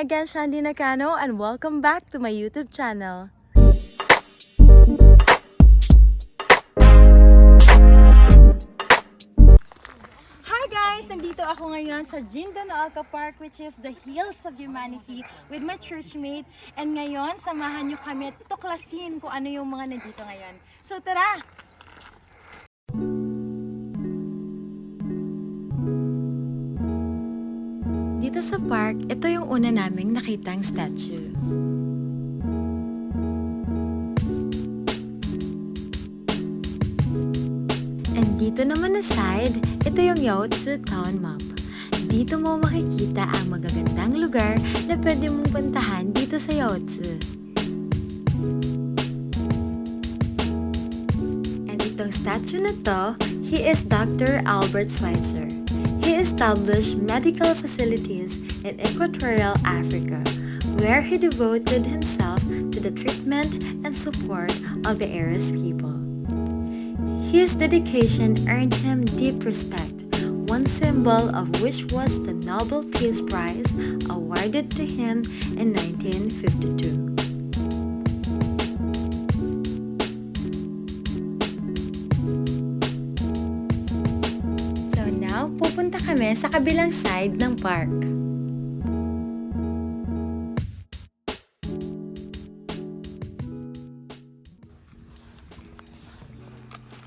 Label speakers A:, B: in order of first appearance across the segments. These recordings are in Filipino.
A: again, Shandy Nakano, and welcome back to my YouTube channel. Hi guys! Nandito ako ngayon sa Jindanooka Park, which is the Hills of Humanity, with my churchmate. And ngayon, samahan nyo kami at tuklasin kung ano yung mga nandito ngayon. So tara! Dito sa park, ito yung una naming nakitang statue. And dito naman na side, ito yung Yaozi Town Map. Dito mo makikita ang magagandang lugar na pwede mong puntahan dito sa Yaozi. And itong statue na to, he is Dr. Albert Schweitzer. He established medical facilities in Equatorial Africa, where he devoted himself to the treatment and support of the Aras people. His dedication earned him deep respect, one symbol of which was the Nobel Peace Prize awarded to him in 1952. Pupunta kami sa kabilang side ng park.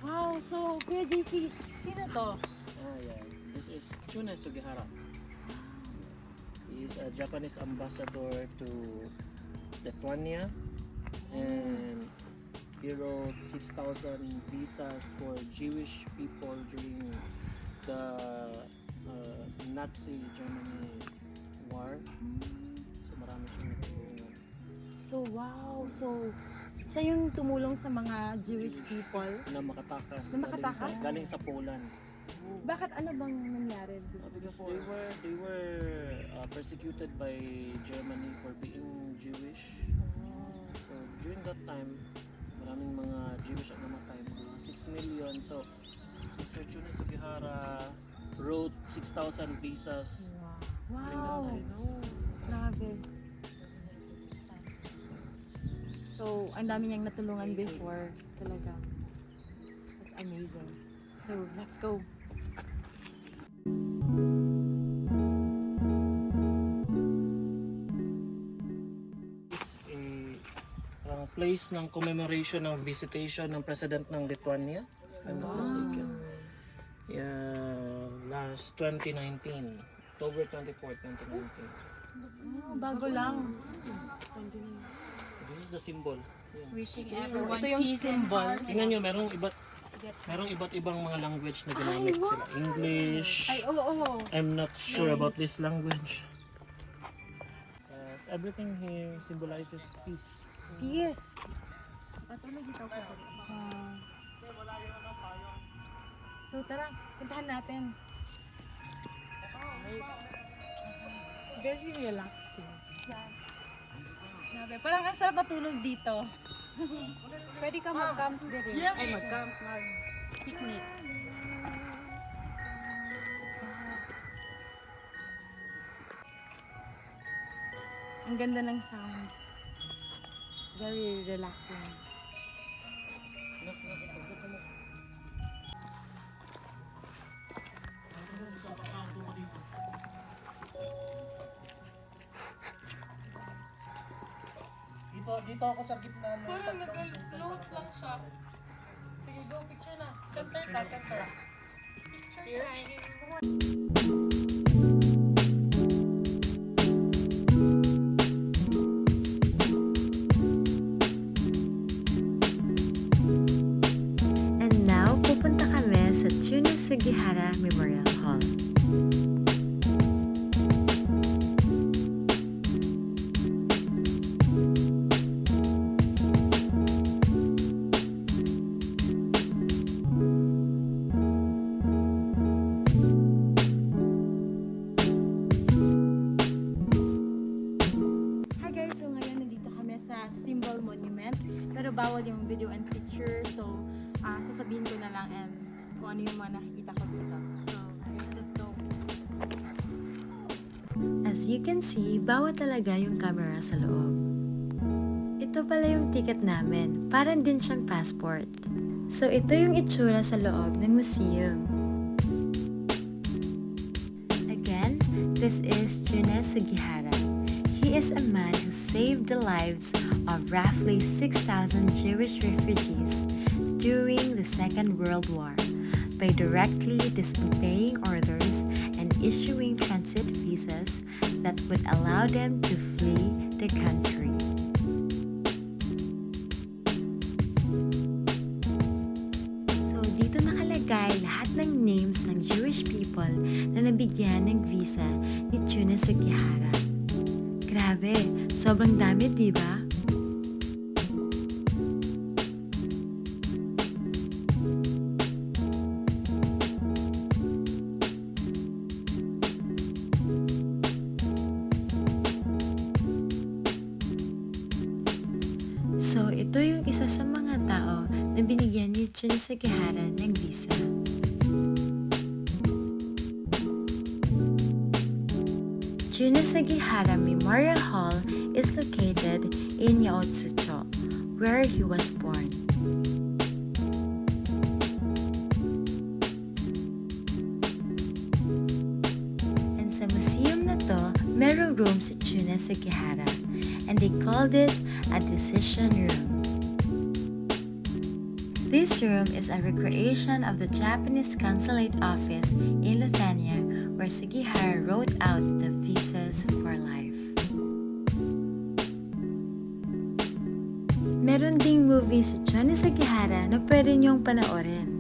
A: Wow, so Kuya JC, sino to?
B: Yeah. This is Chune Sugihara. He is a Japanese ambassador to Lithuania, and he wrote 6,000 visas for Jewish people during the Nazi Germany war. So marami siyang natulungan.
A: So wow, so siya yung tumulong sa mga Jewish people
B: Na makatakas.
A: Na makatakas?
B: Galing sa Poland.
A: Bakit ano bang nangyari
B: Because
A: before?
B: they were persecuted by Germany for being Jewish. So during that time, maraming mga Jewish ang namatay, mga 6 million. So Mr. Chune Sugihara wrote 6,000 visas.
A: Wow! Grabe. So, ang dami niyang natulungan before. Talaga. That's amazing. So, let's go.
B: It's a place ng commemoration ng visitation ng President ng Lithuania. I'm not mistaken. Yeah, last 2019. October 24, 2019.
A: Bago lang.
B: This is the symbol.
C: Wishing everyone
A: Ito yung
C: peace and
A: symbol.
C: harmony.
B: Tingnan nyo, merong iba't ibang mga language na ginamit sila. English.
A: Ay, oo.
B: I'm not sure about this language. Yes, everything here symbolizes peace.
A: Peace. So, tara. Puntahan natin. Very relaxing. Grabe. Parang ang sarap matulog dito.
C: Pwede ka mag-camp din. Ay, mag-camp, mag-picnic.
A: Ang ganda ng sound. Very relaxing.
B: Dito ako sa gitna ng
A: Parang nag-float lang siya. Sige, go. Picture na. Center ka, center. Picture time. And now, pupunta kami sa Chune Sugihara Memorial Hall. Symbol Monument, pero bawal yung video and picture, so sasabihin ko na lang kung ano yung mga nakikita ko dito. So, let's go. As As you can see, bawat talaga yung camera sa loob. Ito pala yung ticket namin, parang din siyang passport. So ito yung itsura sa loob ng museum. Again, this is June Sugihara. He is a man who saved the lives of roughly 6,000 Jewish refugees during the Second World War by directly disobeying orders and issuing transit visas that would allow them to flee the country. So dito nakalagay lahat ng names ng Jewish people na nabigyan ng visa ni June Sugihara. Grabe, sobrang dami, di ba? So, ito yung isa sa mga tao na binigyan ni June Sugihara ng visa. June Sugihara Memorial Hall is located in Yaotsucho, where he was born. And sa museum na to, merong room si June Sugihara, and they called it a decision room. This room is a recreation of the Japanese consulate office in Lithuania, where Sugihara wrote out the visas for life. Meron ding movie si June Sugihara na pwede niyong panoorin.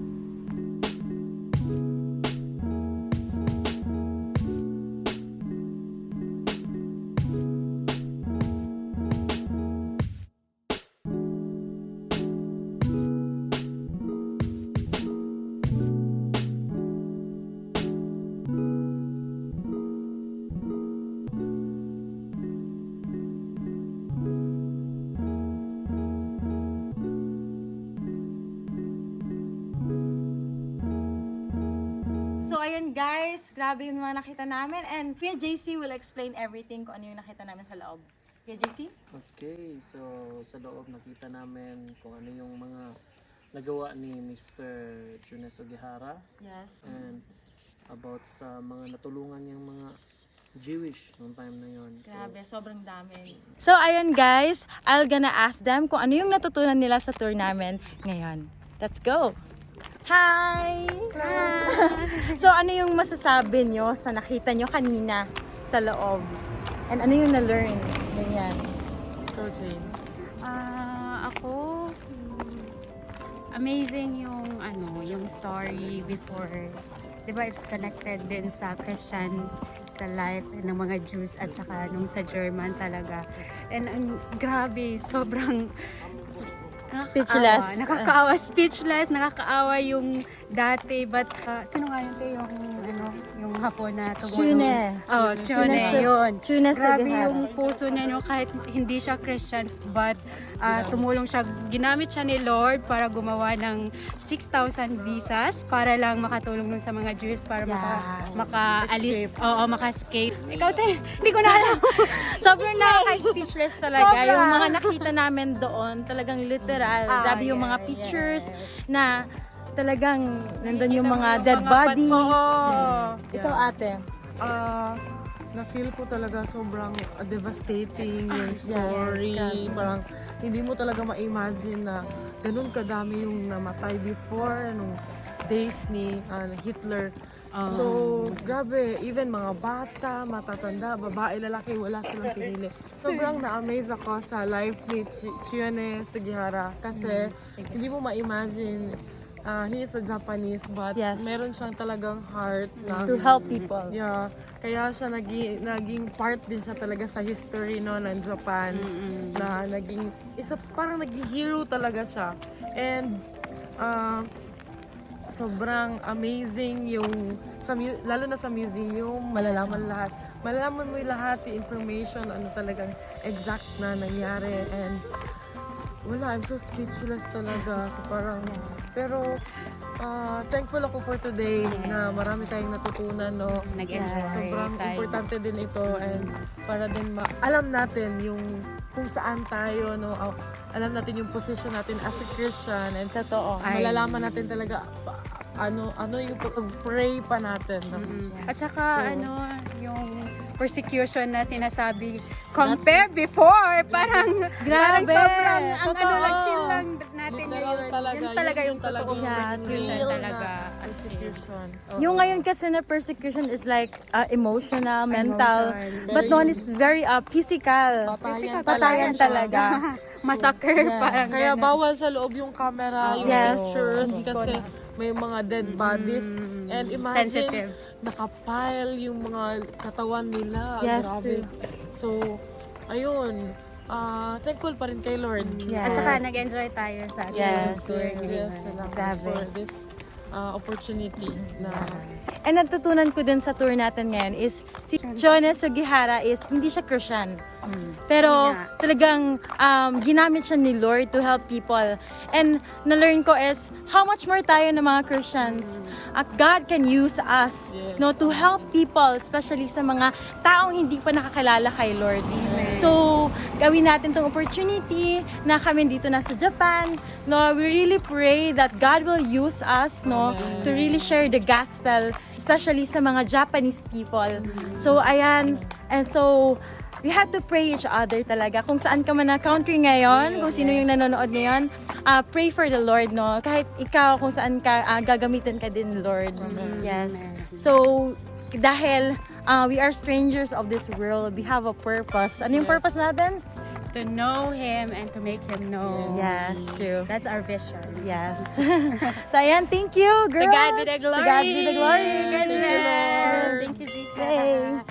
D: So, ayun guys, grabe yung mga nakita namin. And Kuya JC will explain everything kung ano yung nakita namin sa loob. Kuya JC?
B: Okay, so sa loob nakita namin kung ano yung mga nagawa ni Mr. June Sugihara
D: Yes.
B: and about sa mga natulungan niyang mga Jewish noong time na yon.
D: Grabe, sobrang dami. So, ayun guys, I'll gonna ask them kung ano yung natutunan nila sa tour namin ngayon. Let's go! Hi! So, ano yung masasabi nyo sa nakita nyo kanina sa loob? And ano yung na-learn? Ganyan. Go, Jane.
C: Ako, amazing yung story before. 'Di ba it's connected din sa Christian, sa life ng mga Jews at saka nung sa German talaga. And ang grabe, sobrang
D: Speechless.
C: Speechless, nakakaawa yung dati, but sino nga yun yung hapon na tumulong?
D: Chune.
C: Oh, Chune, yun.
D: Chune
C: Grabe
D: Sugihara.
C: yung puso niya, no, kahit hindi siya Christian, but tumulong siya, ginamit siya ni Lord para gumawa ng 6,000 visas para lang makatulong dun sa mga Jews para maka-alis, maka-escape. Ikaw, te, hindi ko na alam.
D: Sobrang nakaka-speechless talaga.
C: Sobra.
D: Yung mga nakita namin doon, talagang literal. Grabe yung mga pictures na talagang nandun yung mga dead bodies. Ikaw ate.
E: Na-feel ko talaga sobrang devastating yung story. Parang hindi mo talaga ma-imagine na ganun kadami yung namatay before nung days ni Hitler. So, grabe, even mga bata, matatanda, babae, lalaki, wala silang pinili. Sobrang na-amaze ako sa life ni June Sugihara kasi hindi mo ma-imagine, he is a Japanese but
D: Yes.
E: meron siyang talagang heart na
D: To help people.
E: Yeah, kaya siya naging part din siya talaga sa history no ng Japan na naging parang naging hero talaga siya. And sobrang amazing yung lalo na sa museum, malalaman mo yung lahat yung information, ano talagang exact na nangyari. And wala, I'm so speechless talaga. So parang, pero Thankful ako for today na marami tayong natutunan, no?
C: Nag-enjoy
E: Sobrang
C: tayo.
E: importante din ito and para din alam natin yung kung saan tayo, no? Alam natin yung position natin as a Christian and
D: Totoo.
E: malalaman natin talaga ano yung pag-pray pa natin. No?
C: At saka yung persecution na sinasabi compare before parang sobrang
D: Totoo.
C: chill lang natin
E: Literal
C: ngayon.
E: talaga,
C: Yun talaga
E: yun
C: yung
E: talaga
C: totoong
E: yung
C: persecution
E: real
C: talaga.
E: na persecution.
D: Yung ngayon kasi na persecution is like emotional, mental,
C: Emotion.
D: but noon is very physical. Patayan talaga.
C: Massacre parang
E: Kaya
C: ganun.
E: bawal sa loob yung camera, yung
D: Yes.
E: pictures kasi may mga dead bodies and imagine
C: Sensitive.
E: nakapile yung mga katawan nila.
D: Yes,
E: Grabe. So, ayun. Thankful pa rin kay Lord.
D: Yes.
C: At saka nag-enjoy tayo sa ating
D: Yes.
C: tour.
E: Yes, salamat
D: Grabe.
E: for this opportunity na
D: And natutunan ko din sa tour natin ngayon is si Jonas Sugihara is hindi siya Christian. Pero
C: Yeah.
D: talagang ginamit siya ni Lord to help people. And na-learn ko is how much more tayo ng mga Christians. At God can use us
E: Yes.
D: no to help people, especially sa mga taong hindi pa nakakilala kay Lord. So, gawin natin tong opportunity na kami dito na sa Japan. No, we really pray that God will use us no to really share the gospel, especially sa mga Japanese people. So, ayan. And so, we have to pray each other talaga. Kung saan ka man na country ngayon, kung sino yung nanonood ngayon, pray for the Lord, no? Kahit ikaw, kung saan ka, gagamitin ka din, Lord. Yes. So, dahil we are strangers of this world, we have a purpose. Ano yung purpose natin?
C: To know Him and to make Him known.
D: Yes, true.
C: That's our vision.
D: Yes. So, ayan, thank you, girls.
C: To God be the glory.
D: To God be the glory.
C: God bless. Thank you, Jesus.
D: Yay.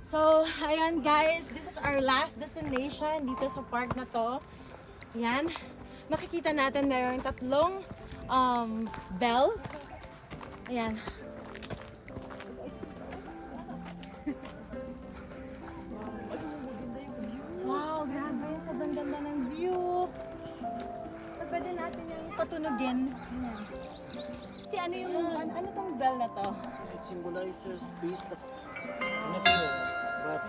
D: So, ayan guys, this is our last destination dito sa park na to. Ayan. Makikita natin mayroong tatlong bells. Ayan. Wow, grabe. Sobrang ganda ng view. So, pwede natin yung patunugin. Ayan. Si ano yung, ano tong bell na to?
B: It symbolizes peace. I'm not sure, but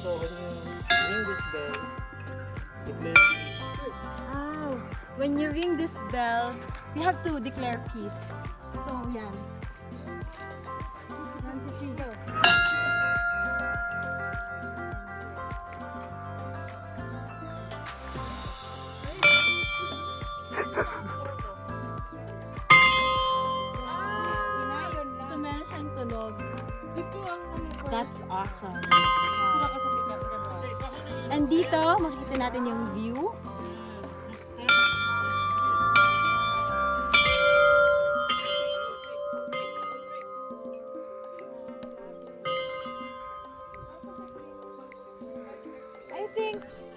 B: so when you ring this bell, declare peace.
D: Oh, when you ring this bell, you have to declare peace. So, yan. 1, 2, 3, go. So, meron siyang tunog. That's awesome. And dito, makikita natin yung view.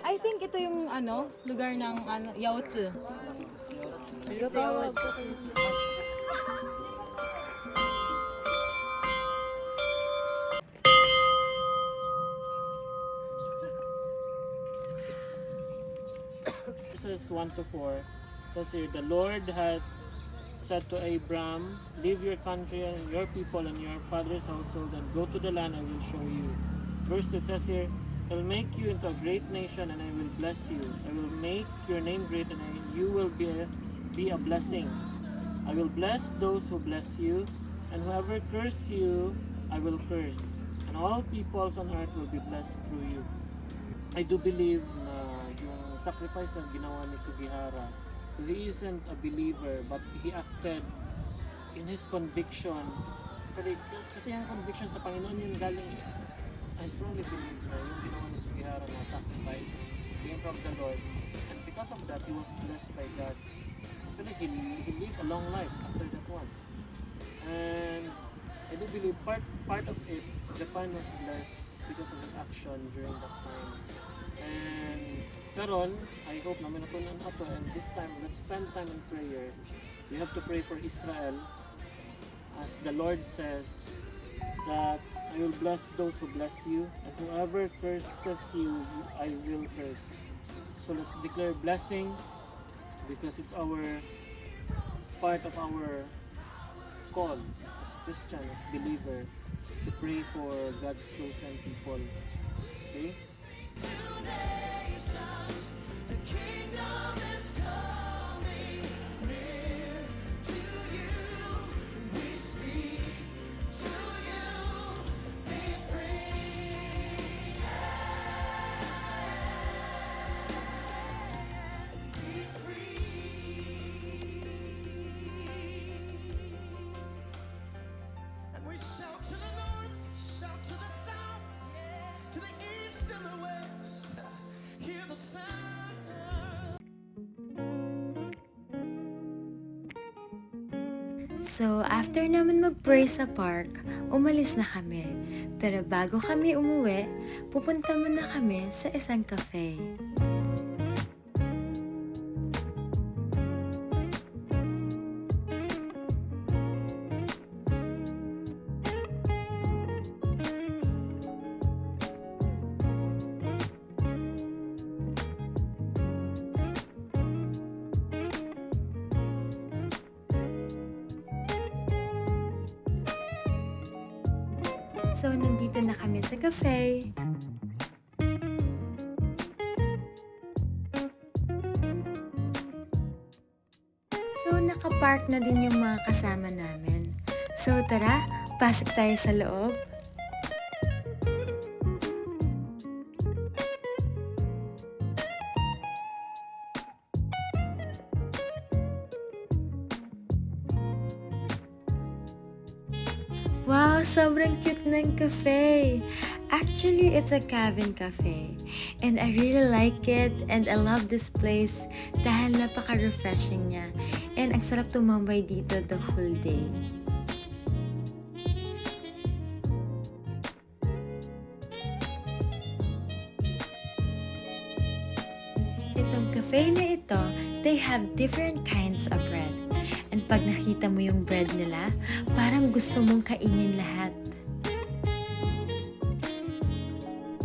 D: I think ito yung lugar ng Yaozi.
B: Verses 1 to 4 says here, the Lord had said to Abram, leave your country and your people and your father's household and go to the land I will show you. Verse 2 says here, I'll make you into a great nation and I will bless you. I will make your name great and you will be a blessing. I will bless those who bless you, and whoever curse you, I will curse. And all peoples on earth will be blessed through you. I do believe na yung sacrifice na ginawa ni Sugihara, he isn't a believer but he acted in his conviction. Kasi yung conviction sa Panginoon yung galing, I strongly believe na yung ginawa ni Sugihara na sacrifice came from the Lord. And because of that, he was blessed by God. Actually, he lived a long life after that one. And I do believe part of it, Japan was blessed because of his action during that time. And karon, I hope na may natunan ka to, and this time, let's spend time in prayer. We have to pray for Israel. As the Lord says, that I will bless those who bless you, and whoever curses you, I will curse. So let's declare blessing, because it's our it's part of our call as Christian, as believer, to pray for God's chosen people. Okay?
F: And we shout to the north, shout to the south, to the east and the west. Hear the sound.
A: So, after naman mag-pray sa park, umalis na kami. Pero bago kami umuwi, pupunta muna kami sa isang cafe. So, nandito na kami sa cafe. So, nakapark na din yung mga kasama namin. So, tara, pasok tayo sa loob. Wow, sobrang cute ng cafe. Actually, it's a cabin cafe. And I really like it and I love this place dahil napaka-refreshing niya. And ang sarap tumambay dito the whole day. Itong cafe na ito, they have different kinds of bread. And pag nakita mo yung bread nila, parang gusto mong kainin lahat.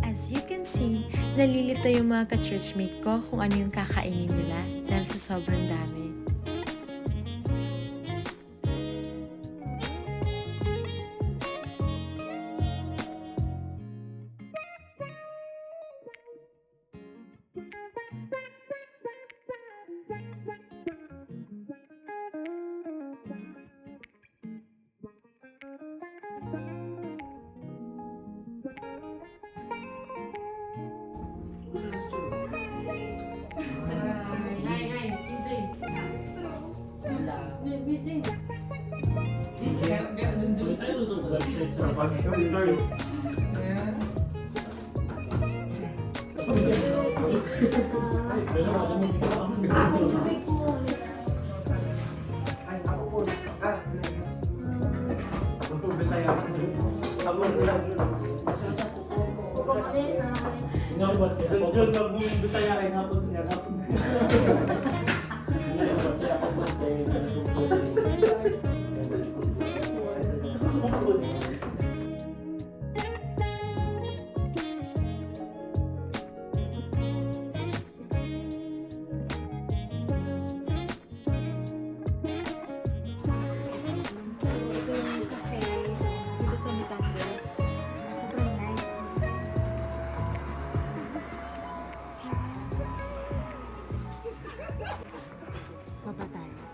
A: As you can see, nalilito yung mga ka-churchmate ko kung ano yung kakainin nila dahil sa sobrang dami. Baba tayo.